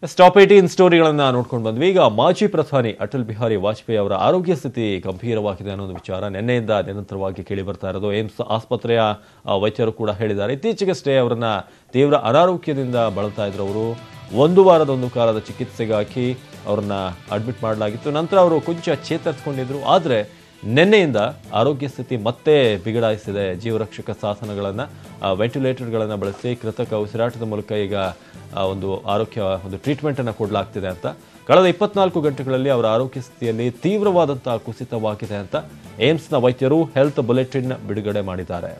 Top 18 ಸ್ಟೋರಿಗಳನ್ನು ನೋಡ್ಕೊಂಡು ಬಂದ್ವಿ. ಈಗ ಮಾಜಿ ಪ್ರಧಾನಿ ಅಟಲ್ ಬಿಹಾರಿ ವಾಜಪೇಯಿ ಅವರ ಆರೋಗ್ಯ ಸ್ಥಿತಿ ಗಂಭೀರವಾಗಿದೆ ಅನ್ನೋ ವಿಚಾರ ನಿನ್ನೆಯಿಂದ ನಿರಂತರವಾಗಿ ಕೇಳಿ ಬರ್ತಾ ಇರೋದು. ಏಮ್ಸ್ ಆಸ್ಪತ್ರೆಯ ವೈದ್ಯರು ಕೂಡ ಹೇಳಿದ್ದಾರೆ. ಇತ್ತೀಚೆಗಷ್ಟೇ ಅವರನ್ನ ತೀವ್ರ ಅನಾರೋಗ್ಯದಿಂದ ಬಳಲ್ತಾ ಇದ್ರು. ಅವರು 1 ವಾರದ ಕಾಲದ ಚಿಕಿತ್ಸೆಗಾಗಿ ಅವರನ್ನ ಅಡ್ಮಿಟ್ ಮಾಡಲಾಗಿತ್ತು. ನಂತರ ಅವರು ಕೊಂಚ ಚೇತರಿಸಿಕೊಂಡಿದ್ರು. ಆದರೆ ನಿನ್ನೆಯಿಂದ ಆರೋಗ್ಯ ಸ್ಥಿತಿ ಮತ್ತೆ ಬಿಗಡಾಯಿಸಿದೆ. ಜೀವರಕ್ಷಕ ಸಾಧನಗಳನ್ನು ವೆಂಟಿಲೇಟರ್ಗಳನ್ನು ಬಳಸಿ ಕೃತಕ ಉಸಿರಾಟದ ಮೂಲಕ ಈಗ ಒಂದು ಟ್ರೀಟ್ಮೆಂಟ್ ಅನ್ನು ಕೊಡಲಾಗ್ತಿದೆ ಅಂತ. ಕಳೆದ 24 ಗಂಟೆಗಳಲ್ಲಿ ಅವರ ಆರೋಗ್ಯ ಸ್ಥಿತಿಯಲ್ಲಿ ತೀವ್ರವಾದಂತಹ ಕುಸಿತವಾಗಿದೆ ಅಂತ ಏಮ್ಸ್ನ ವೈದ್ಯರು ಹೆಲ್ತ್ ಬುಲೆಟಿನ್ ಬಿಡುಗಡೆ ಮಾಡಿದ್ದಾರೆ.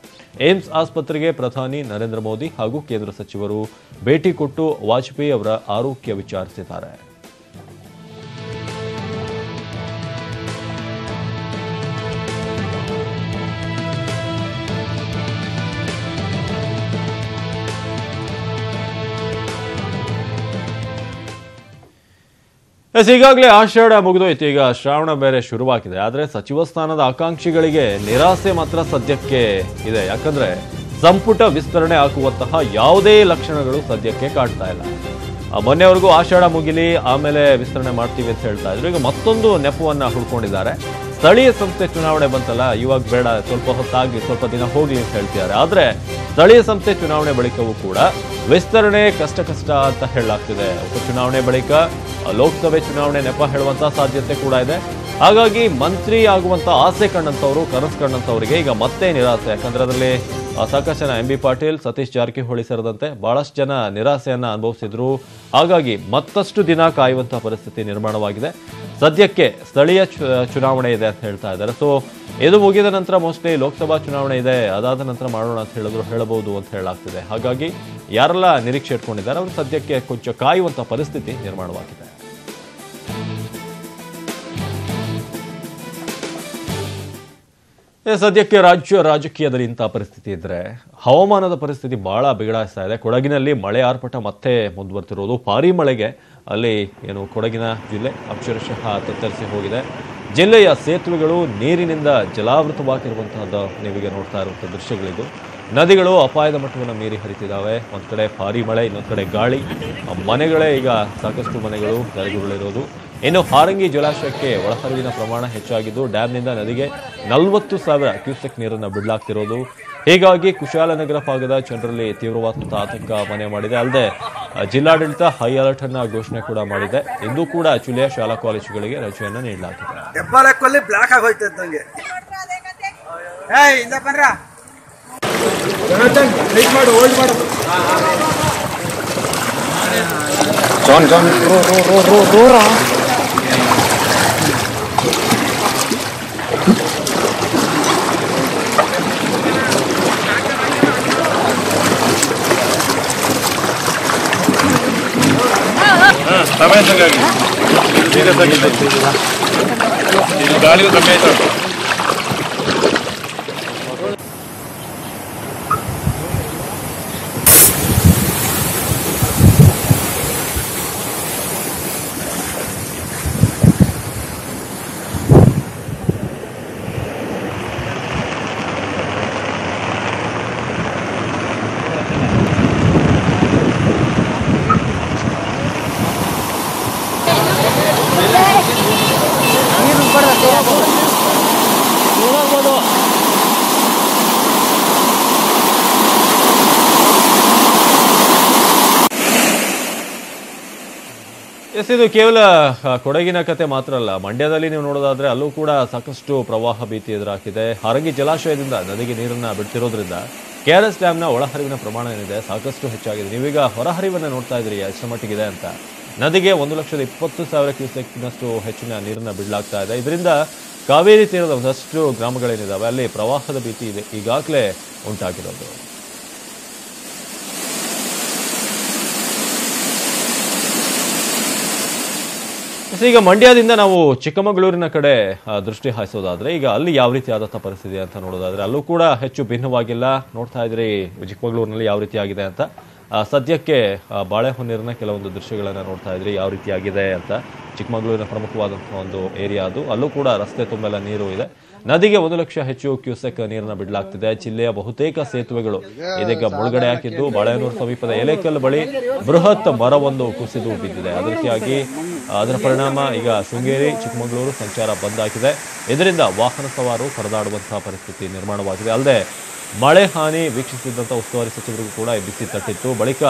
ಏಮ್ಸ್ ಆಸ್ಪತ್ರೆಗೆ ಪ್ರಧಾನಿ ನರೇಂದ್ರ ಮೋದಿ ಹಾಗೂ ಕೇಂದ್ರ ಸಚಿವರು ಭೇಟಿ ಕೊಟ್ಟು ವಾಜಪೇಯಿ ಅವರ ಆರೋಗ್ಯ ವಿಚಾರಿಸಿದ್ದಾರೆ. ಈಗಾಗಲೇ ಆಷಾಢ ಮುಗಿದೋಯ್ತು. ಈಗ ಶ್ರಾವಣ ಬೇರೆ ಶುರುವಾಗಿದೆ. ಆದರೆ ಸಚಿವ ಸ್ಥಾನದ ಆಕಾಂಕ್ಷಿಗಳಿಗೆ ನಿರಾಸೆ ಮಾತ್ರ ಸದ್ಯಕ್ಕೆ ಇದೆ. ಯಾಕಂದ್ರೆ ಸಂಪುಟ ವಿಸ್ತರಣೆ ಹಾಕುವಂತಹ ಯಾವುದೇ ಲಕ್ಷಣಗಳು ಸದ್ಯಕ್ಕೆ ಕಾಡ್ತಾ ಇಲ್ಲ. ಮೊನ್ನೆವರೆಗೂ ಆಷಾಢ ಮುಗಿಲಿ ಆಮೇಲೆ ವಿಸ್ತರಣೆ ಮಾಡ್ತೀವಿ ಅಂತ ಹೇಳ್ತಾ ಇದ್ರು. ಈಗ ಮತ್ತೊಂದು ನೆಪವನ್ನ ಹುಡ್ಕೊಂಡಿದ್ದಾರೆ. ಸ್ಥಳೀಯ ಸಂಸ್ಥೆ ಚುನಾವಣೆ ಬಂತಲ್ಲ, ಇವಾಗ ಬೇಡ, ಸ್ವಲ್ಪ ಹೊತ್ತಾಗಿ ಸ್ವಲ್ಪ ದಿನ ಹೋಗ್ಲಿ ಅಂತ ಹೇಳ್ತಿದ್ದಾರೆ. ಆದ್ರೆ ಸ್ಥಳೀಯ ಸಂಸ್ಥೆ ಚುನಾವಣೆ ಬಳಿಕವೂ ಕೂಡ ವಿಸ್ತರಣೆ ಕಷ್ಟ ಅಂತ ಹೇಳಲಾಗ್ತಿದೆ. ಉಪಚುನಾವಣೆ ಬಳಿಕ ಲೋಕಸಭೆ ಚುನಾವಣೆ ನೆಪ ಹೇಳುವಂತಹ ಸಾಧ್ಯತೆ ಕೂಡ ಇದೆ. ಹಾಗಾಗಿ ಮಂತ್ರಿ ಆಗುವಂತ ಆಸೆ ಕಂಡಂತವರು, ಕನಸು ಕಂಡಂತವರಿಗೆ ಈಗ ಮತ್ತೆ ನಿರಾಸೆ. ಯಾಕಂದ್ರೆ ಅದರಲ್ಲಿ ಸಾಕಷ್ಟು ಜನ MB ಪಾಟೀಲ್, ಸತೀಶ್ ಜಾರಕಿಹೊಳಿ ಸೇರಿದಂತೆ ಬಹಳಷ್ಟು ಜನ ನಿರಾಸೆಯನ್ನ ಅನುಭವಿಸಿದ್ರು. ಹಾಗಾಗಿ ಮತ್ತಷ್ಟು ದಿನ ಕಾಯುವಂತಹ ಪರಿಸ್ಥಿತಿ ನಿರ್ಮಾಣವಾಗಿದೆ. ಸದ್ಯಕ್ಕೆ ಸ್ಥಳೀಯ ಚುನಾವಣೆ ಇದೆ ಅಂತ ಹೇಳ್ತಾ ಇದ್ದಾರೆ. ಸೊ ಇದು ಮುಗಿದ ನಂತರ ಮೋಸ್ಟ್ಲಿ ಲೋಕಸಭಾ ಚುನಾವಣೆ ಇದೆ, ಅದಾದ ನಂತರ ಮಾಡೋಣ ಅಂತ ಹೇಳಬಹುದು ಅಂತ ಹೇಳಲಾಗ್ತಿದೆ. ಹಾಗಾಗಿ ಯಾರೆಲ್ಲ ನಿರೀಕ್ಷೆ ಇಟ್ಕೊಂಡಿದ್ದಾರೆ ಅವರು ಸದ್ಯಕ್ಕೆ ಕೊಂಚ ಕಾಯುವಂತಹ ಪರಿಸ್ಥಿತಿ ನಿರ್ಮಾಣವಾಗಿದೆ. ಸದ್ಯಕ್ಕೆ ರಾಜ್ಯ ರಾಜಕೀಯದಲ್ಲಿ ಇಂತಹ ಪರಿಸ್ಥಿತಿ ಇದ್ರೆ ಹವಾಮಾನದ ಪರಿಸ್ಥಿತಿ ಬಹಳ ಬಿಗಡಾಯಿಸ್ತಾ ಇದೆ. ಕೊಡಗಿನಲ್ಲಿ ಮಳೆ ಆರ್ಭಟ ಮತ್ತೆ ಮುಂದುವರೆದಿರೋದು. ಭಾರೀ ಮಳೆಗೆ ಅಲ್ಲಿ ಕೊಡಗಿನ ಜಿಲ್ಲೆ ಅಕ್ಷರಶಃ ತತ್ತರಿಸಿ ಹೋಗಿದೆ. ಜಿಲ್ಲೆಯ ಸೇತುವೆಗಳು ನೀರಿನಿಂದ ಜಲಾವೃತವಾಗಿರುವಂತಹದ್ದು ನೀವೀಗ ನೋಡ್ತಾ ಇರುವಂತಹ ದೃಶ್ಯಗಳಿದು. ನದಿಗಳು ಅಪಾಯದ ಮಟ್ಟವನ್ನು ಮೀರಿ ಹರಿತಿದ್ದಾವೆ. ಒಂದ್ ಕಡೆ ಭಾರೀ ಮಳೆ, ಇನ್ನೊಂದು ಕಡೆ ಗಾಳಿ. ಮನೆಗಳೇ ಈಗ ಸಾಕಷ್ಟು ಮನೆಗಳು ಧರೆಗುರುಳಿರೋದು. ಇನ್ನು ಹಾರಂಗಿ ಜಲಾಶಯಕ್ಕೆ ಒಳಹರಿವಿನ ಪ್ರಮಾಣ ಹೆಚ್ಚಾಗಿದ್ದು ಡ್ಯಾಂನಿಂದ ನದಿಗೆ 40,000 ಕ್ಯೂಸೆಕ್ ನೀರನ್ನು ಬಿಡಲಾಗ್ತಿರೋದು. ಹೀಗಾಗಿ ಕುಶಾಲನಗರ ಭಾಗದ ಜನರಲ್ಲಿ ತೀವ್ರವಾದಂತಹ ಆತಂಕ ಮನೆ ಮಾಡಿದೆ. ಅಲ್ಲದೆ ಜಿಲ್ಲಾಡಳಿತ ಹೈ ಅಲರ್ಟ್ ಅನ್ನ ಘೋಷಣೆ ಕೂಡ ಮಾಡಿದೆ. ಇಂದು ಕೂಡ ಜಿಲ್ಲೆಯ ಶಾಲಾ ಕಾಲೇಜುಗಳಿಗೆ ರಜೆಯನ್ನು ನೀಡಲಾಗಿದೆ. ಸಮಯ ಸಂಗಾಗಿ ಗಾಳಿಗೂ ಕಮ್ಮಿ ಆಯ್ತು. ಇದು ಕೇವಲ ಕೊಡಗಿನ ಕತೆ ಮಾತ್ರ ಅಲ್ಲ. ಮಂಡ್ಯದಲ್ಲಿ ನೀವು ನೋಡೋದಾದ್ರೆ ಅಲ್ಲೂ ಕೂಡ ಸಾಕಷ್ಟು ಪ್ರವಾಹ ಭೀತಿ ಎದುರಾಗಿದೆ. ಹಾರಂಗಿ ಜಲಾಶಯದಿಂದ ನದಿಗೆ ನೀರನ್ನ ಬಿಡ್ತಿರೋದ್ರಿಂದ KRS ಡ್ಯಾಂನ ಒಳಹರಿವಿನ ಪ್ರಮಾಣ ಏನಿದೆ ಸಾಕಷ್ಟು ಹೆಚ್ಚಾಗಿದೆ. ನೀವೀಗ ಹೊರಹರಿವನ್ನ ನೋಡ್ತಾ ಇದ್ರಿ ಎಷ್ಟು ಮಟ್ಟಿಗಿದೆ ಅಂತ. ನದಿಗೆ 1,20,000 ಕ್ಯೂಸೆಕ್ನಷ್ಟು ಹೆಚ್ಚಿನ ನೀರನ್ನ ಬಿಡಲಾಗ್ತಾ ಇದೆ. ಇದರಿಂದ ಕಾವೇರಿ ತೀರದ ಒಂದಷ್ಟು ಗ್ರಾಮಗಳೇನಿದಾವೆ ಅಲ್ಲಿ ಪ್ರವಾಹದ ಭೀತಿ ಇದೆ ಈಗಾಗಲೇ ಉಂಟಾಗಿರೋದು. ಈಗ ಮಂಡ್ಯದಿಂದ ನಾವು ಚಿಕ್ಕಮಗಳೂರಿನ ಕಡೆ ದೃಷ್ಟಿ ಹಾಯಿಸೋದಾದ್ರೆ ಈಗ ಅಲ್ಲಿ ಯಾವ ರೀತಿ ಆದಂತಹ ಪರಿಸ್ಥಿತಿ ಅಂತ ನೋಡೋದಾದ್ರೆ ಅಲ್ಲೂ ಕೂಡ ಹೆಚ್ಚು ಭಿನ್ನವಾಗಿಲ್ಲ. ನೋಡ್ತಾ ಇದ್ರಿ ಚಿಕ್ಕಮಗಳೂರಿನಲ್ಲಿ ಯಾವ ರೀತಿ ಆಗಿದೆ ಅಂತ. ಸದ್ಯಕ್ಕೆ ಬಾಳೆಹೊನ್ನೀರಿನ ಕೆಲವೊಂದು ದೃಶ್ಯಗಳನ್ನು ನೋಡ್ತಾ ಇದ್ರಿ ಯಾವ ರೀತಿ ಆಗಿದೆ ಅಂತ. ಚಿಕ್ಕಮಗಳೂರಿನ ಪ್ರಮುಖವಾದಂತಹ ಒಂದು ಏರಿಯಾ ಅದು. ಅಲ್ಲೂ ಕೂಡ ರಸ್ತೆ ತುಂಬೆಲ್ಲ ನೀರು ಇದೆ. ನದಿಗೆ 1 ಲಕ್ಷ ಹೆಚ್ಚು ಕ್ಯೂಸೆಕ್ ನೀರನ್ನು ಬಿಡಲಾಗ್ತಿದೆ. ಜಿಲ್ಲೆಯ ಬಹುತೇಕ ಸೇತುವೆಗಳು ಇದೀಗ ಮುಳುಗಡೆ ಹಾಕಿದ್ದು, ಬಾಳೆಹೊನ್ನೂರು ಸಮೀಪದ ಎಲೆಕಲ್ ಬಳಿ ಬೃಹತ್ ಮರವೊಂದು ಕುಸಿದು ಬಿದ್ದಿದೆ. ಅದೇ ರೀತಿಯಾಗಿ ಅದರ ಪರಿಣಾಮ ಈಗ ಶೃಂಗೇರಿ ಚಿಕ್ಕಮಗಳೂರು ಸಂಚಾರ ಬಂದ್ ಆಗಿದೆ. ಇದರಿಂದ ವಾಹನ ಸವಾರರು ಪರದಾಡುವಂತಹ ಪರಿಸ್ಥಿತಿ ನಿರ್ಮಾಣವಾಗಿದೆ. ಅಲ್ಲದೆ ಮಳೆ ಹಾನಿ ವೀಕ್ಷಿಸಿದಂಥ ಉಸ್ತುವಾರಿ ಸಚಿವರಿಗೂ ಕೂಡ ಬಿಸಿ ತಟ್ಟಿತ್ತು. ಬಳಿಕ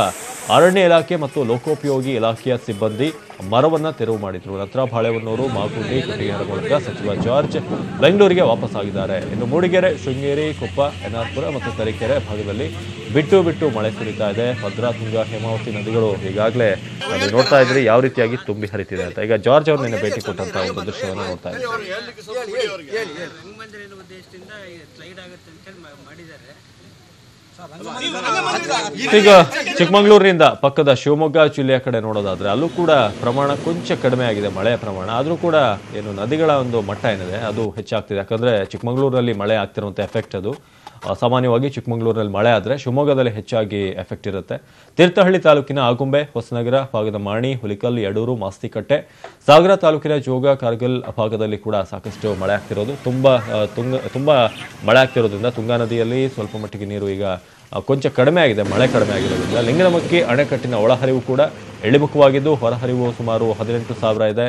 ಅರಣ್ಯ ಇಲಾಖೆ ಮತ್ತು ಲೋಕೋಪಯೋಗಿ ಇಲಾಖೆಯ ಸಿಬ್ಬಂದಿ ಮರವನ್ನು ತೆರವು ಮಾಡಿದ್ರು. ನಂತರ ಬಾಳೆಹೊನ್ನೂರು, ಮಾಗುಂಡಿ, ಕಟ್ಟಿಗೆರ ಮೂಲಕ ಸಚಿವ ಜಾರ್ಜ್ ಬೆಂಗಳೂರಿಗೆ ವಾಪಸ್ಸಾಗಿದ್ದಾರೆ. ಇನ್ನು ಮೂಡಿಗೆರೆ, ಶೃಂಗೇರಿ, ಕೊಪ್ಪ, ಎನ್ಆರ್ಪುರ ಮತ್ತು ತರೀಕೆರೆ ಭಾಗದಲ್ಲಿ ಬಿಟ್ಟು ಮಳೆ ಸುರಿತಾ ಇದೆ. ಭದ್ರಾ, ತುಂಗಾ, ಹೇಮಾವತಿ ನದಿಗಳು ಈಗಾಗಲೇ ನೀವು ನೋಡ್ತಾ ಇದ್ರಿ ಯಾವ ರೀತಿಯಾಗಿ ತುಂಬಿ ಹರಿತಿದೆ ಅಂತ. ಈಗ ಜಾರ್ಜ್ ಅವರು ನಿನ್ನೆ ಭೇಟಿ ಕೊಟ್ಟಂತ ಒಂದು ದೃಶ್ಯವನ್ನು ನೋಡ್ತಾ ಇದ್ದಾರೆ. ಈಗ ಚಿಕ್ಕಮಗಳೂರಿನಿಂದ ಪಕ್ಕದ ಶಿವಮೊಗ್ಗ ಜಿಲ್ಲೆಯ ಕಡೆ ನೋಡೋದಾದ್ರೆ ಅಲ್ಲೂ ಕೂಡ ಪ್ರಮಾಣ ಕೊಂಚ ಕಡಿಮೆ ಆಗಿದೆ, ಮಳೆಯ ಪ್ರಮಾಣ. ಆದ್ರೂ ಕೂಡ ಏನು ನದಿಗಳ ಒಂದು ಮಟ್ಟ ಏನಿದೆ ಅದು ಹೆಚ್ಚಾಗ್ತಿದೆ. ಯಾಕಂದ್ರೆ ಚಿಕ್ಕಮಗಳೂರಲ್ಲಿ ಮಳೆ ಆಗ್ತಿರುವಂತ ಎಫೆಕ್ಟ್ ಅದು ಸಾಮಾನ್ಯವಾಗಿ ಚಿಕ್ಕಮಗಳೂರಿನಲ್ಲಿ ಮಳೆ ಆದರೆ ಶಿವಮೊಗ್ಗದಲ್ಲಿ ಹೆಚ್ಚಾಗಿ ಎಫೆಕ್ಟ್ ಇರುತ್ತೆ. ತೀರ್ಥಹಳ್ಳಿ ತಾಲೂಕಿನ ಆಗುಂಬೆ, ಹೊಸನಗರ ಭಾಗದ ಮಾಣಿ, ಹುಲಿಕಲ್, ಯಡೂರು, ಮಾಸ್ತಿಕಟ್ಟೆ, ಸಾಗರ ತಾಲೂಕಿನ ಜೋಗ, ಕಾರ್ಗಿಲ್ ಭಾಗದಲ್ಲಿ ಕೂಡ ಸಾಕಷ್ಟು ಮಳೆ ಆಗ್ತಿರೋದು. ತುಂಬಾ ಮಳೆ ಆಗ್ತಿರೋದ್ರಿಂದ ತುಂಗಾ ನದಿಯಲ್ಲಿ ಸ್ವಲ್ಪ ಮಟ್ಟಿಗೆ ನೀರು ಈಗ ಕೊಂಚ ಕಡಿಮೆ ಆಗಿದೆ, ಮಳೆ ಕಡಿಮೆ ಆಗಿರೋದ್ರಿಂದ. ಲಿಂಗನಮಕ್ಕಿ ಅಣೆಕಟ್ಟಿನ ಒಳಹರಿವು ಕೂಡ ಇಳಿಮುಖವಾಗಿದ್ದು ಹೊರಹರಿವು ಸುಮಾರು 18,000 ಇದೆ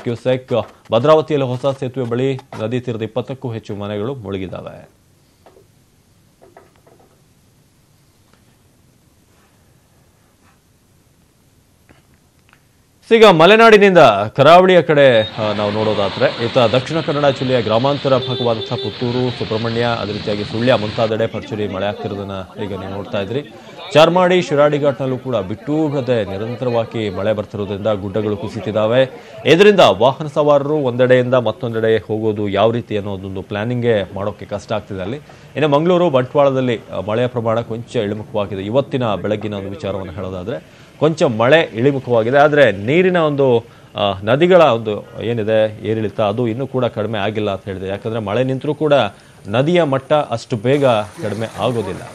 ಕ್ಯೂಸೆಕ್. ಭದ್ರಾವತಿಯಲ್ಲಿ ಹೊಸ ಸೇತುವೆ ಬಳಿ ನದಿ ತೀರದ 20ಕ್ಕೂ ಹೆಚ್ಚು ಮನೆಗಳು ಮುಳುಗಿದ್ದಾವೆ. ಈಗ ಮಲೆನಾಡಿನಿಂದ ಕರಾವಳಿಯ ಕಡೆ ನಾವು ನೋಡೋದಾದ್ರೆ ಈತ ದಕ್ಷಿಣ ಕನ್ನಡ ಜಿಲ್ಲೆಯ ಗ್ರಾಮಾಂತರ ಭಾಗವಾದಂತಹ ಪುತ್ತೂರು, ಸುಬ್ರಹ್ಮಣ್ಯ, ಅದೇ ರೀತಿಯಾಗಿ ಸುಳ್ಯ ಮುಂತಾದೆಡೆ ಭರ್ಜರಿ ಮಳೆ ಆಗ್ತಿರೋದನ್ನ ಈಗ ನೀವು ನೋಡ್ತಾ ಇದ್ರಿ. ಚಾರ್ಮಾಡಿ, ಶಿರಾಡಿ ಘಾಟ್ನಲ್ಲೂ ಕೂಡ ಬಿಟ್ಟು ಬಿಡದೆ ನಿರಂತರವಾಗಿ ಮಳೆ ಬರ್ತಿರೋದ್ರಿಂದ ಗುಡ್ಡಗಳು ಕುಸಿತಿದ್ದಾವೆ. ಇದರಿಂದ ವಾಹನ ಸವಾರರು ಒಂದೆಡೆಯಿಂದ ಮತ್ತೊಂದೆಡೆ ಹೋಗೋದು ಯಾವ ರೀತಿ ಅನ್ನೋದೊಂದು ಪ್ಲಾನಿಂಗೇ ಮಾಡೋಕ್ಕೆ ಕಷ್ಟ ಆಗ್ತಿದೆ ಅಲ್ಲಿ. ಇನ್ನು ಮಂಗಳೂರು, ಬಂಟ್ವಾಳದಲ್ಲಿ ಮಳೆಯ ಪ್ರಮಾಣ ಕೊಂಚ ಇಳಿಮುಖವಾಗಿದೆ. ಇವತ್ತಿನ ಬೆಳಗ್ಗಿನ ಒಂದು ವಿಚಾರವನ್ನು ಹೇಳೋದಾದ್ರೆ ಕೊಂಚ ಮಳೆ ಇಳಿಮುಖವಾಗಿದೆ. ಆದರೆ ನೀರಿನ ಒಂದು ನದಿಗಳ ಒಂದು ಏನಿದೆ ಏರಿಳಿತ ಅದು ಇನ್ನೂ ಕೂಡ ಕಡಿಮೆ ಆಗಿಲ್ಲ ಅಂತ ಹೇಳಿದೆ. ಯಾಕಂದ್ರೆ ಮಳೆ ನಿಂತರೂ ಕೂಡ ನದಿಯ ಮಟ್ಟ ಅಷ್ಟು ಬೇಗ ಕಡಿಮೆ ಆಗೋದಿಲ್ಲ.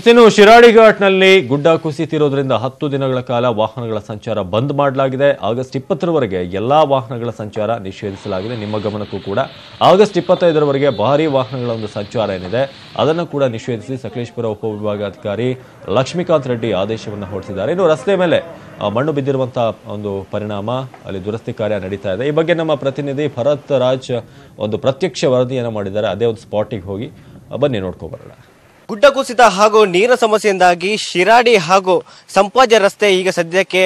ಇನ್ನು ಶಿರಾಡಿ ಘಾಟ್ನಲ್ಲಿ ಗುಡ್ಡ ಕುಸಿತಿರೋದ್ರಿಂದ 10 ದಿನಗಳ ಕಾಲ ವಾಹನಗಳ ಸಂಚಾರ ಬಂದ್ ಮಾಡಲಾಗಿದೆ. ಆಗಸ್ಟ್ 20ರವರೆಗೆ ಎಲ್ಲಾ ವಾಹನಗಳ ಸಂಚಾರ ನಿಷೇಧಿಸಲಾಗಿದೆ. ನಿಮ್ಮ ಗಮನಕ್ಕೂ ಕೂಡ ಆಗಸ್ಟ್ 25ರವರೆಗೆ ಭಾರಿ ವಾಹನಗಳ ಒಂದು ಸಂಚಾರ ಏನಿದೆ ಅದನ್ನು ಕೂಡ ನಿಷೇಧಿಸಿ ಸಕಲೇಶಪುರ ಉಪವಿಭಾಗಾಧಿಕಾರಿ ಲಕ್ಷ್ಮೀಕಾಂತ್ ರೆಡ್ಡಿ ಆದೇಶವನ್ನು ಹೊರಡಿಸಿದ್ದಾರೆ. ಇನ್ನು ರಸ್ತೆ ಮೇಲೆ ಮಣ್ಣು ಬಿದ್ದಿರುವಂತಹ ಒಂದು ಪರಿಣಾಮ ಅಲ್ಲಿ ದುರಸ್ತಿ ಕಾರ್ಯ ನಡೀತಾ ಇದೆ. ಈ ಬಗ್ಗೆ ನಮ್ಮ ಪ್ರತಿನಿಧಿ ಭರತ್ ರಾಜ್ ಒಂದು ಪ್ರತ್ಯಕ್ಷ ವರದಿಯನ್ನು ಮಾಡಿದ್ದಾರೆ. ಅದೇ ಒಂದು ಸ್ಪಾಟಿಗೆ ಹೋಗಿ ಬನ್ನಿ ನೋಡ್ಕೊಬರೋಣ. ಗುಡ್ಡ ಕುಸಿತ ಹಾಗೂ ನೀರಿನ ಸಮಸ್ಯೆಯಿಂದಾಗಿ ಶಿರಾಡಿ ಹಾಗೂ ಸಂಪಾಜೆ ರಸ್ತೆ ಈಗ ಸದ್ಯಕ್ಕೆ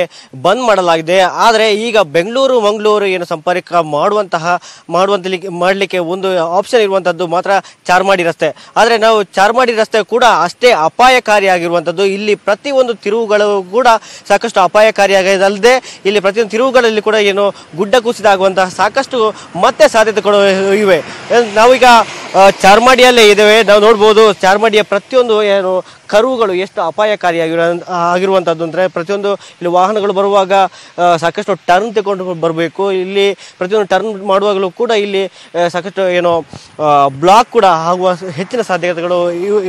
ಬಂದ್ ಮಾಡಲಾಗಿದೆ. ಆದರೆ ಈಗ ಬೆಂಗಳೂರು ಮಂಗಳೂರು ಏನು ಸಂಪರ್ಕ ಮಾಡಲಿಕ್ಕೆ ಒಂದು ಆಪ್ಷನ್ ಇರುವಂತದ್ದು ಮಾತ್ರ ಚಾರ್ಮಾಡಿ ರಸ್ತೆ. ಆದರೆ ನಾವು ಚಾರ್ಮಾಡಿ ರಸ್ತೆ ಕೂಡ ಅಷ್ಟೇ ಅಪಾಯಕಾರಿಯಾಗಿರುವಂತದ್ದು. ಇಲ್ಲಿ ಪ್ರತಿಯೊಂದು ತಿರುವುಗಳು ಕೂಡ ಸಾಕಷ್ಟು ಅಪಾಯಕಾರಿಯಾಗದಲ್ಲದೆ ಇಲ್ಲಿ ಪ್ರತಿಯೊಂದು ತಿರುವುಗಳಲ್ಲಿ ಕೂಡ ಏನು ಗುಡ್ಡ ಕುಸಿತ ಆಗುವಂತಹ ಸಾಕಷ್ಟು ಮತ್ತೆ ಸಾಧ್ಯತೆಗಳು ಇವೆ. ನಾವೀಗ ಚಾರ್ಮಾಡಿಯಲ್ಲೇ ಇದ್ದೇವೆ. ನಾವು ನೋಡ್ಬೋದು ಚಾರ್ಮಾಡಿಯ ಪ್ರತಿಯೊಂದು ಏನು ಕರುವುಗಳು ಎಷ್ಟು ಅಪಾಯಕಾರಿಯಾಗಿರುವಂಥದ್ದು ಅಂದರೆ ಪ್ರತಿಯೊಂದು ಇಲ್ಲಿ ವಾಹನಗಳು ಬರುವಾಗ ಸಾಕಷ್ಟು ಟರ್ನ್ ತಗೊಂಡು ಬರಬೇಕು. ಇಲ್ಲಿ ಪ್ರತಿಯೊಂದು ಟರ್ನ್ ಮಾಡುವಾಗಲೂ ಕೂಡ ಇಲ್ಲಿ ಸಾಕಷ್ಟು ಏನು ಬ್ಲಾಕ್ ಕೂಡ ಆಗುವ ಹೆಚ್ಚಿನ ಸಾಧ್ಯತೆಗಳು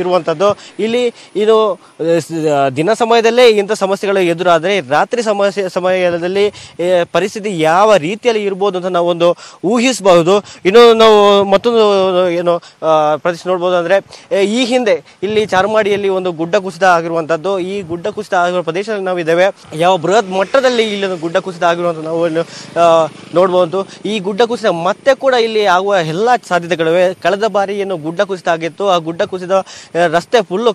ಇರುವಂಥದ್ದು. ಇಲ್ಲಿ ಇದು ದಿನ ಸಮಯದಲ್ಲೇ ಇಂಥ ಸಮಸ್ಯೆಗಳು ಎದುರಾದರೆ ರಾತ್ರಿ ಸಮಯದಲ್ಲಿ ಪರಿಸ್ಥಿತಿ ಯಾವ ರೀತಿಯಲ್ಲಿ ಇರ್ಬೋದು ಅಂತ ನಾವೊಂದು ಊಹಿಸಬಹುದು. ಇನ್ನು ನಾವು ಮತ್ತೊಂದು ಏನು ಪ್ರದೇಶ ನೋಡ್ಬೋದು ಅಂದರೆ ಈ ಹಿಂದೆ ಇಲ್ಲಿ ಚಾರ್ಮಾಡಿಯಲ್ಲಿ ಒಂದು ಗುಡ್ಡ ಕುಸಿತ ಆಗಿರುವಂತದ್ದು. ಈ ಗುಡ್ಡ ಕುಸಿತ ಆಗಿರುವ ಪ್ರದೇಶದಲ್ಲಿ ನಾವು ಇದ್ದೇವೆ. ಯಾವ ಬೃಹತ್ ಮಟ್ಟದಲ್ಲಿ ಇಲ್ಲಿ ಗುಡ್ಡ ಕುಸಿತ ಆಗಿರುವಂತ ನಾವು ನೋಡಬಹುದು. ಈ ಗುಡ್ಡ ಕುಸಿತ ಮತ್ತೆ ಕೂಡ ಇಲ್ಲಿ ಆಗುವ ಎಲ್ಲಾ ಸಾಧ್ಯತೆಗಳಿವೆ. ಕಳೆದ ಬಾರಿ ಏನು ಗುಡ್ಡ ಕುಸಿತ ಆಗಿತ್ತು ಆ ಗುಡ್ಡ ಕುಸಿತ ರಸ್ತೆ ಫುಲ್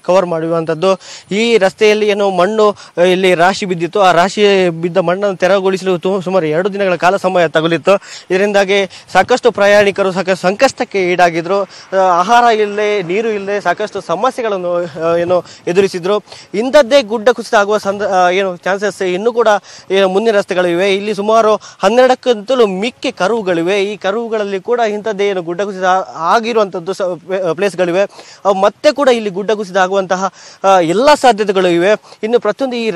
ಕವರ್ ಮಾಡುವಂತದ್ದು. ಈ ರಸ್ತೆಯಲ್ಲಿ ಏನು ಮಣ್ಣು ಇಲ್ಲಿ ರಾಶಿ ಬಿದ್ದಿತ್ತು. ಆ ರಾಶಿ ಬಿದ್ದ ಮಣ್ಣನ್ನು ತೆರವುಗೊಳಿಸಲು ಸುಮಾರು 2 ದಿನಗಳ ಕಾಲ ಸಮಯ ತಗುಲಿತ್ತು. ಇದರಿಂದಾಗಿ ಸಾಕಷ್ಟು ಪ್ರಯಾಣಿಕರು ಸಾಕಷ್ಟು ಸಂಕಷ್ಟಕ್ಕೆ ಈಡಾಗಿದ್ರು. ಆಹಾರ ಇಲ್ಲದೆ, ನೀರು ಇಲ್ಲದೆ ಸಾಕಷ್ಟು ಸಮಸ್ಯೆಗಳನ್ನು ಏನು ಎದುರಿಸಿದ್ರು. ಇಂಥದ್ದೇ ಗುಡ್ಡ ಕುಸಿತ ಆಗುವ ಏನು ಚಾನ್ಸಸ್ ಇನ್ನೂ ಕೂಡ ಏನು ಮುಂದಿನ ರಸ್ತೆಗಳಿವೆ. ಇಲ್ಲಿ ಸುಮಾರು 12ಕ್ಕಿಂತಲೂ ಮಿಕ್ಕಿ ಕರುವುಗಳಿವೆ. ಈ ಕರುವುಗಳಲ್ಲಿ ಕೂಡ ಇಂಥದ್ದೇ ಏನು ಗುಡ್ಡ ಕುಸಿತ ಆಗಿರುವಂಥದ್ದು ಪ್ಲೇಸ್ಗಳಿವೆ. ಮತ್ತೆ ಕೂಡ ಇಲ್ಲಿ ಗುಡ್ಡ ಕುಸಿತ ಆಗುವಂತಹ ಎಲ್ಲ ಸಾಧ್ಯತೆಗಳು ಇವೆ. ಇನ್ನು ಪ್ರತಿಯೊಂದು ಈ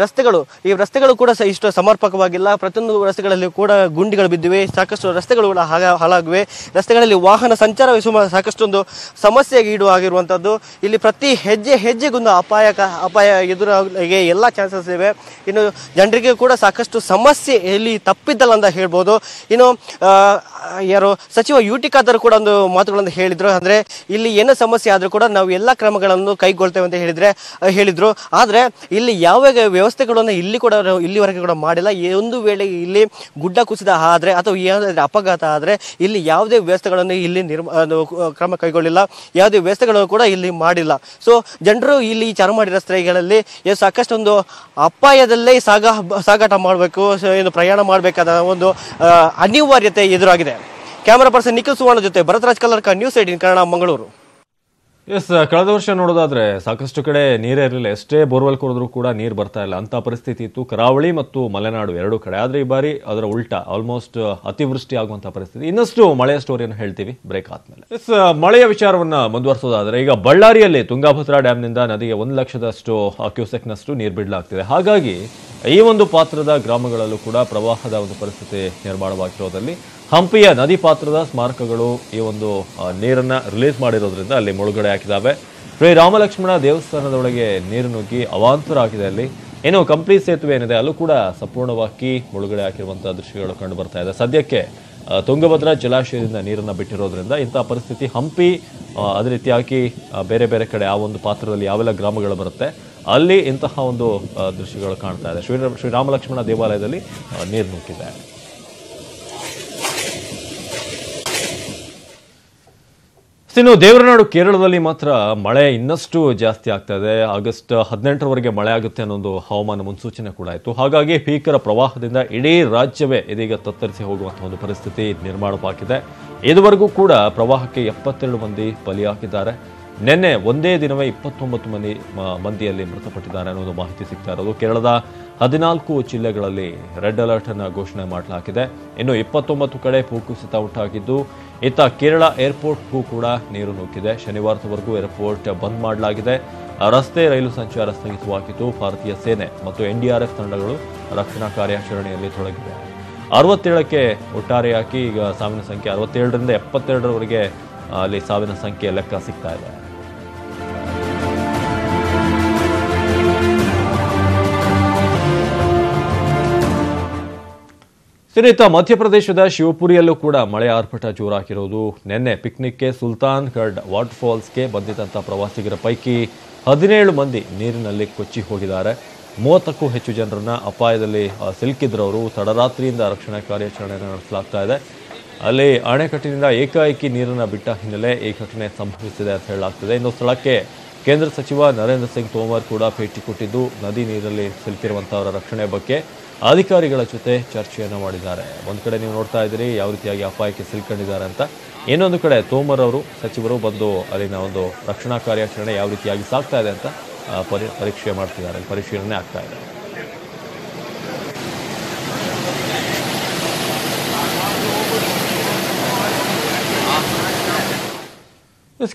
ರಸ್ತೆಗಳು ಕೂಡ ಇಷ್ಟು ಸಮರ್ಪಕವಾಗಿಲ್ಲ. ಪ್ರತಿಯೊಂದು ರಸ್ತೆಗಳಲ್ಲಿ ಕೂಡ ಗುಂಡಿಗಳು ಬಿದ್ದಿವೆ. ಸಾಕಷ್ಟು ರಸ್ತೆಗಳು ಕೂಡ ಹಾಳಾಗಿವೆ. ರಸ್ತೆಗಳಲ್ಲಿ ವಾಹನ ಸಂಚಾರ ಸಾಕಷ್ಟೊಂದು ಸಮಸ್ಯೆಗೆ ಈಡು ಆಗಿರುವಂಥದ್ದು. ಇಲ್ಲಿ ಪ್ರತಿ ಹೆಜ್ಜೆ ಹೆಜ್ಜೆಗೊಂದು ಅಪಾಯ ಎದುರಾಗೆ ಎಲ್ಲ ಚಾನ್ಸಸ್ ಇವೆ. ಇನ್ನು ಜನರಿಗೆ ಕೂಡ ಸಾಕಷ್ಟು ಸಮಸ್ಯೆ ಇಲ್ಲಿ ತಪ್ಪಿದ್ದಲ್ಲ ಅಂತ ಹೇಳ್ಬೋದು. ಇನ್ನು ಯಾರು ಸಚಿವ UT ಖಾದರ್ ಕೂಡ ಒಂದು ಮಾತುಗಳನ್ನು ಹೇಳಿದ್ರು. ಅಂದರೆ ಇಲ್ಲಿ ಏನೋ ಸಮಸ್ಯೆ ಆದರೂ ಕೂಡ ನಾವು ಎಲ್ಲ ಕ್ರಮಗಳನ್ನು ಕೈಗೊಳ್ತೇವೆ ಅಂತ ಹೇಳಿದ್ರು. ಆದರೆ ಇಲ್ಲಿ ಯಾವ ವ್ಯವಸ್ಥೆಗಳನ್ನು ಇಲ್ಲಿವರೆಗೆ ಕೂಡ ಮಾಡಿಲ್ಲ. ಒಂದು ವೇಳೆ ಇಲ್ಲಿ ಗುಡ್ಡ ಕುಸಿದ ಆದರೆ ಅಥವಾ ಏನಾದರೂ ಅಪಘಾತ ಆದರೆ ಇಲ್ಲಿ ಯಾವುದೇ ವ್ಯವಸ್ಥೆಗಳನ್ನು ಇಲ್ಲಿ ಕ್ರಮ ಕೈಗೊಳ್ಳಿಲ್ಲ, ಯಾವುದೇ ವ್ಯವಸ್ಥೆಗಳನ್ನು ಕೂಡ ಇಲ್ಲಿ ಮಾಡಿಲ್ಲ. ಸೊ ಜನರು ಇಲ್ಲಿ ಚಾರ್ಮಾಡಿ ರಸ್ತೆಗಳಲ್ಲಿ ಸಾಕಷ್ಟೊಂದು ಅಪಾಯದಲ್ಲೇ ಸಾಗಾಟ ಮಾಡಬೇಕು, ಏನು ಪ್ರಯಾಣ ಮಾಡಬೇಕಾದ ಒಂದು ಅನಿವಾರ್ಯತೆ ಎದುರಾಗಿದೆ. ಕ್ಯಾಮರಾ ಪರ್ಸನ್ ನಿಖಿಲ್ ಸುವರ್ಣ ಜೊತೆ ಭರತರಾಜ್ ಕಲ್ಲರ್ಕ, ನ್ಯೂಸ್ 18 ಕನ್ನಡ, ಮಂಗಳೂರು. ಎಸ್, ಕಳೆದ ವರ್ಷ ನೋಡೋದಾದ್ರೆ ಸಾಕಷ್ಟು ಕಡೆ ನೀರೇ ಇರಲಿಲ್ಲ. ಎಷ್ಟೇ ಬೋರ್ವೆಲ್ ಕೊಡಿದ್ರೂ ಕೂಡ ನೀರು ಬರ್ತಾ ಇಲ್ಲ ಅಂತ ಪರಿಸ್ಥಿತಿ ಇತ್ತು ಕರಾವಳಿ ಮತ್ತು ಮಲೆನಾಡು ಎರಡೂ ಕಡೆ. ಆದರೆ ಈ ಬಾರಿ ಅದರ ಉಲ್ಟಾ, ಆಲ್ಮೋಸ್ಟ್ ಅತಿವೃಷ್ಟಿ ಆಗುವಂತಹ ಪರಿಸ್ಥಿತಿ. ಇನ್ನಷ್ಟು ಮಳೆಯ ಸ್ಟೋರಿಯನ್ನು ಹೇಳ್ತೀವಿ ಬ್ರೇಕ್ ಆದ್ಮೇಲೆ. ಎಸ್, ಮಳೆಯ ವಿಚಾರವನ್ನ ಮುಂದುವರಿಸೋದಾದ್ರೆ ಈಗ ಬಳ್ಳಾರಿಯಲ್ಲಿ ತುಂಗಾಭದ್ರಾ ಡ್ಯಾಂನಿಂದ ನದಿಗೆ 1 ಲಕ್ಷದಷ್ಟು ಕ್ಯೂಸೆಕ್ನಷ್ಟು ನೀರು ಬಿಡಲಾಗ್ತಿದೆ. ಹಾಗಾಗಿ ಈ ಒಂದು ಪಾತ್ರದ ಗ್ರಾಮಗಳಲ್ಲೂ ಕೂಡ ಪ್ರವಾಹದ ಒಂದು ಪರಿಸ್ಥಿತಿ ನಿರ್ಮಾಣವಾಗಿರೋದ್ರಲ್ಲಿ ಹಂಪಿಯ ನದಿ ಪಾತ್ರದ ಸ್ಮಾರಕಗಳು ಈ ಒಂದು ನೀರನ್ನ ರಿಲೀಸ್ ಮಾಡಿರೋದ್ರಿಂದ ಅಲ್ಲಿ ಮುಳುಗಡೆ ಹಾಕಿದ್ದಾವೆ. ಶ್ರೀ ರಾಮಲಕ್ಷ್ಮಣ ದೇವಸ್ಥಾನದೊಳಗೆ ನೀರು ನುಗ್ಗಿ ಅವಾಂತರ ಆಗಿದೆ. ಅಲ್ಲಿ ಏನು ಕಂಪ್ಲಿ ಸೇತುವೆ ಏನಿದೆ ಅಲ್ಲೂ ಕೂಡ ಸಂಪೂರ್ಣವಾಗಿ ಮುಳುಗಡೆ ಹಾಕಿರುವಂತಹ ದೃಶ್ಯಗಳು ಕಂಡು ಬರ್ತಾ ಇದೆ. ಸದ್ಯಕ್ಕೆ ತುಂಗಭದ್ರಾ ಜಲಾಶಯದಿಂದ ನೀರನ್ನು ಬಿಟ್ಟಿರೋದ್ರಿಂದ ಇಂತಹ ಪರಿಸ್ಥಿತಿ ಹಂಪಿ, ಅದೇ ರೀತಿಯಾಗಿ ಬೇರೆ ಬೇರೆ ಕಡೆ ಆ ಒಂದು ಪಾತ್ರದಲ್ಲಿ ಯಾವೆಲ್ಲ ಗ್ರಾಮಗಳು ಬರುತ್ತೆ ಅಲ್ಲಿ ಇಂತಹ ಒಂದು ದೃಶ್ಯಗಳು ಕಾಣ್ತಾ ಇದೆ. ಶ್ರೀ ರಾಮಲಕ್ಷ್ಮಣ ದೇವಾಲಯದಲ್ಲಿ ನೀರು ನುಗ್ಗಿದೆ. ಇನ್ನು ದೇವರನಾಡು ಕೇರಳದಲ್ಲಿ ಮಾತ್ರ ಮಳೆ ಇನ್ನಷ್ಟು ಜಾಸ್ತಿ ಆಗ್ತಾ ಇದೆ. ಆಗಸ್ಟ್ 18ರವರೆಗೆ ಮಳೆ ಆಗುತ್ತೆ ಅನ್ನೋ ಹವಾಮಾನ ಮುನ್ಸೂಚನೆ ಕೂಡ ಇತ್ತು. ಹಾಗಾಗಿ ಭೀಕರ ಪ್ರವಾಹದಿಂದ ಇಡೀ ರಾಜ್ಯವೇ ಇದೀಗ ತತ್ತರಿಸಿ ಹೋಗುವಂತಹ ಒಂದು ಪರಿಸ್ಥಿತಿ ನಿರ್ಮಾಣವಾಗಿದೆ. ಇದುವರೆಗೂ ಕೂಡ ಪ್ರವಾಹಕ್ಕೆ 72 ಮಂದಿ ಬಲಿಯಾಗಿದ್ದಾರೆ. ನಿನ್ನೆ ಒಂದೇ ದಿನವೇ 29 ಮಂದಿಯಲ್ಲಿ ಮೃತಪಟ್ಟಿದ್ದಾರೆ ಅನ್ನೋದು ಮಾಹಿತಿ ಸಿಗ್ತಾ ಇರೋದು. ಕೇರಳದ 14 ಜಿಲ್ಲೆಗಳಲ್ಲಿ ರೆಡ್ ಅಲರ್ಟ್ ಅನ್ನು ಘೋಷಣೆ ಮಾಡಲಾಗಿದೆ. ಇನ್ನು 29 ಕಡೆ ಭೂಕುಸಿತ ಉಂಟಾಗಿದ್ದು, ಇತ್ತ ಕೇರಳ ಏರ್ಪೋರ್ಟ್ಗೂ ಕೂಡ ನೀರು ನುಗ್ಗಿದೆ. ಶನಿವಾರದವರೆಗೂ ಏರ್ಪೋರ್ಟ್ ಬಂದ್ ಮಾಡಲಾಗಿದೆ. ರಸ್ತೆ ರೈಲು ಸಂಚಾರ ಸ್ಥಗಿತವಾಗಿದ್ದು, ಭಾರತೀಯ ಸೇನೆ ಮತ್ತು NDRF ತಂಡಗಳು ರಕ್ಷಣಾ ಕಾರ್ಯಾಚರಣೆಯಲ್ಲಿ ತೊಡಗಿವೆ. 67ಕ್ಕೆ ಒಟ್ಟಾರೆಯಾಗಿ ಈಗ ಸಾವಿನ ಸಂಖ್ಯೆ 67ರಿಂದ 72ರವರೆಗೆ ಅಲ್ಲಿ ಸಾವಿನ ಸಂಖ್ಯೆ ಲೆಕ್ಕ ಸಿಗ್ತಾ ಇದೆ. ಇತ್ತ ಮಧ್ಯಪ್ರದೇಶದ ಶಿವಪುರಿಯಲ್ಲೂ ಕೂಡ ಮಳೆ ಆರ್ಭಟ ಜೋರಾಗಿರೋದು. ನಿನ್ನೆ ಪಿಕ್ನಿಕ್ಗೆ ಸುಲ್ತಾನ್ಗಢ್ ವಾಟರ್ ಫಾಲ್ಸ್ಗೆ ಬಂದಿದ್ದಂಥ ಪ್ರವಾಸಿಗರ ಪೈಕಿ 17 ಮಂದಿ ನೀರಿನಲ್ಲಿ ಕೊಚ್ಚಿ ಹೋಗಿದ್ದಾರೆ. 30ಕ್ಕೂ ಹೆಚ್ಚು ಜನರನ್ನ ಅಪಾಯದಲ್ಲಿ ಸಿಲುಕಿದ್ರವರು. ತಡರಾತ್ರಿಯಿಂದ ರಕ್ಷಣಾ ಕಾರ್ಯಾಚರಣೆಯನ್ನು ನಡೆಸಲಾಗ್ತಾ ಇದೆ. ಅಲ್ಲಿ ಅಣೆಕಟ್ಟಿನಿಂದ ಏಕಾಏಕಿ ನೀರನ್ನು ಬಿಟ್ಟ ಹಿನ್ನೆಲೆ ಈ ಘಟನೆ ಸಂಭವಿಸಿದೆ ಅಂತ ಹೇಳಲಾಗ್ತದೆ. ಇನ್ನು ಸ್ಥಳಕ್ಕೆ ಕೇಂದ್ರ ಸಚಿವ ನರೇಂದ್ರ ಸಿಂಗ್ ತೋಮರ್ ಕೂಡ ಭೇಟಿ ಕೊಟ್ಟಿದ್ದು, ನದಿ ನೀರಲ್ಲಿ ಸಿಲುಕಿರುವಂಥವರ ರಕ್ಷಣೆ ಬಗ್ಗೆ ಅಧಿಕಾರಿಗಳ ಜೊತೆ ಚರ್ಚೆಯನ್ನು ಮಾಡಿದ್ದಾರೆ. ಒಂದು ಕಡೆ ನೀವು ನೋಡ್ತಾ ಇದ್ದೀರಿ ಯಾವ ರೀತಿಯಾಗಿ ಅಪಾಯಕ್ಕೆ ಸಿಲುಕೊಂಡಿದ್ದಾರೆ ಅಂತ. ಇನ್ನೊಂದು ಕಡೆ ತೋಮರ್ ಅವರು ಸಚಿವರು ಬಂದು ಅಲ್ಲಿನ ಒಂದು ರಕ್ಷಣಾ ಕಾರ್ಯಾಚರಣೆ ಯಾವ ರೀತಿಯಾಗಿ ಸಾಗ್ತಾ ಇದೆ ಅಂತ ಪರೀಕ್ಷೆ ಮಾಡ್ತಿದ್ದಾರೆ, ಪರಿಶೀಲನೆ ಆಗ್ತಾ ಇದೆ.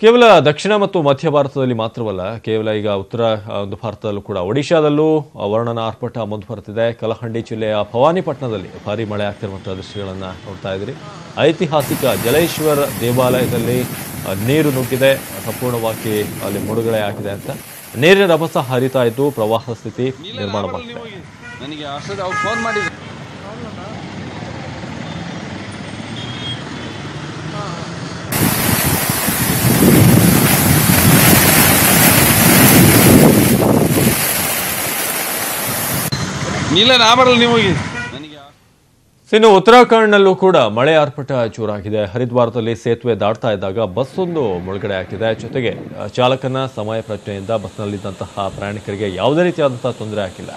ಕೇವಲ ದಕ್ಷಿಣ ಮತ್ತು ಮಧ್ಯ ಭಾರತದಲ್ಲಿ ಮಾತ್ರವಲ್ಲ, ಕೇವಲ ಈಗ ಉತ್ತರ ಒಂದು ಭಾರತದಲ್ಲೂ ಕೂಡ ಒಡಿಶಾದಲ್ಲೂ ವರ್ಣನ ಆರ್ಭಟ ಮುಂದುವರೆದಿದೆ. ಕಲಹಂಡಿ ಜಿಲ್ಲೆಯ ಭವಾನಿಪಟ್ಟಣದಲ್ಲಿ ಭಾರೀ ಮಳೆ ಆಗ್ತಿರುವಂತಹ ದೃಶ್ಯಗಳನ್ನು ನೋಡ್ತಾ ಇದ್ದೀರಿ. ಐತಿಹಾಸಿಕ ಜಲೇಶ್ವರ ದೇವಾಲಯದಲ್ಲಿ ನೀರು ನುಗ್ಗಿದೆ, ಸಂಪೂರ್ಣವಾಗಿ ಅಲ್ಲಿ ಮುಳುಗಡೆ ಆಗಿದೆ ಅಂತ ನೀರಿನ ರಭಸ ಹರಿತಾ ಇದ್ದು ಪ್ರವಾಹ ಸ್ಥಿತಿ ನಿರ್ಮಾಣವಾಗಿದೆ. ಇನ್ನು ಉತ್ತರಾಖಂಡ್ನಲ್ಲೂ ಕೂಡ ಮಳೆ ಆರ್ಭಟ ಜೋರಾಗಿದೆ. ಹರಿದ್ವಾರದಲ್ಲಿ ಸೇತುವೆ ದಾಟ್ತಾ ಇದ್ದಾಗ ಬಸ್ ಒಂದು ಮುಳುಗಡೆ ಆಗಿದೆ. ಜೊತೆಗೆ ಚಾಲಕನ ಸಮಯ ಪ್ರಜ್ಞೆಯಿಂದ ಬಸ್ನಲ್ಲಿದ್ದಂತಹ ಪ್ರಯಾಣಿಕರಿಗೆ ಯಾವುದೇ ರೀತಿಯಾದಂತಹ ತೊಂದರೆ ಆಗಿಲ್ಲ.